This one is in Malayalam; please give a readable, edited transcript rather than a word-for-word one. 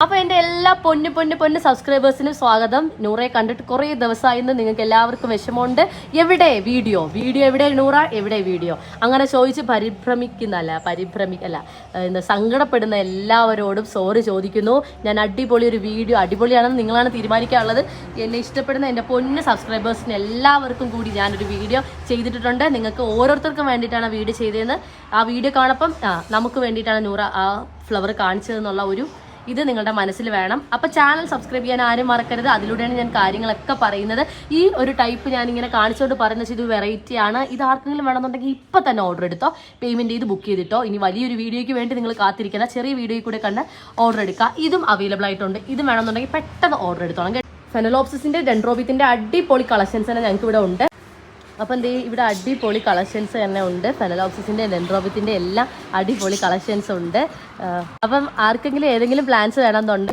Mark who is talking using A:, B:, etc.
A: അപ്പോൾ എൻ്റെ എല്ലാ പൊന്നു സബ്സ്ക്രൈബേഴ്സിനും സ്വാഗതം. നൂറയെ കണ്ടിട്ട് കുറേ ദിവസമായിരുന്നു. നിങ്ങൾക്ക് എല്ലാവർക്കും വിഷമമുണ്ട്. എവിടെ വീഡിയോ എവിടെ നൂറ, എവിടെ വീഡിയോ അങ്ങനെ ചോദിച്ച് എന്താ സങ്കടപ്പെടുന്ന എല്ലാവരോടും സോറി ചോദിക്കുന്നു. ഞാൻ അടിപൊളി ഒരു വീഡിയോ, അടിപൊളിയാണെന്ന് നിങ്ങളാണ് തീരുമാനിക്കാനുള്ളത്. എന്നെ ഇഷ്ടപ്പെടുന്ന എൻ്റെ പൊന്ന് സബ്സ്ക്രൈബേഴ്സിന് എല്ലാവർക്കും കൂടി ഞാനൊരു വീഡിയോ ചെയ്തിട്ടുണ്ട്. നിങ്ങൾക്ക് ഓരോരുത്തർക്കും വേണ്ടിയിട്ടാണ് ആ വീഡിയോ ചെയ്തതെന്ന്. ആ വീഡിയോ കാണപ്പം നമുക്ക് വേണ്ടിയിട്ടാണ് നൂറ ആ ഫ്ലവർ കാണിച്ചതെന്നുള്ള ഒരു ഇത് നിങ്ങളുടെ മനസ്സിൽ വേണം. അപ്പോൾ ചാനൽ സബ്സ്ക്രൈബ് ചെയ്യാൻ ആരും മറക്കരുത്. അതിലൂടെയാണ് ഞാൻ കാര്യങ്ങളൊക്കെ പറയുന്നത്. ഈ ഒരു ടൈപ്പ് ഞാനിങ്ങനെ കാണിച്ചുകൊണ്ട് പറയുന്നത് ഇത് വെറൈറ്റി ആണ്. ഇത് ആർക്കെങ്കിലും വേണമെന്നുണ്ടെങ്കിൽ ഇപ്പം തന്നെ ഓർഡർ എടുത്തോ, പേയ്മെൻറ്റ് ചെയ്ത് ബുക്ക് ചെയ്തിട്ടോ. ഇനി വലിയൊരു വീഡിയോയ്ക്ക് വേണ്ടി നിങ്ങൾ കാത്തിരിക്കുന്ന ചെറിയ വീഡിയോയിൽ കൂടെ കണ്ട് ഓർഡർ എടുക്കുക. ഇതും അവൈലബിൾ ആയിട്ടുണ്ട്. ഇത് വേണമെന്നുണ്ടെങ്കിൽ പെട്ടെന്ന് ഓർഡർ എടുത്തോളാം. ഫെനലോപ്സിസിൻ്റെ ഡെൻഡ്രോബിത്തിൻ്റെ അടിപൊളി കളക്ഷൻസ് തന്നെ ഞങ്ങൾക്ക് ഇവിടെ ഉണ്ട്. അപ്പം എന്തേ ഇവിടെ അടിപൊളി കളക്ഷൻസ് തന്നെ ഉണ്ട്. ഫെനലോപ്സിസിൻ്റെ ഡെൻഡ്രോബിത്തിൻ്റെ എല്ലാം അടിപൊളി കളക്ഷൻസ് ഉണ്ട്. അപ്പം ആർക്കെങ്കിലും ഏതെങ്കിലും പ്ലാൻസ് വേണമെന്നുണ്ട്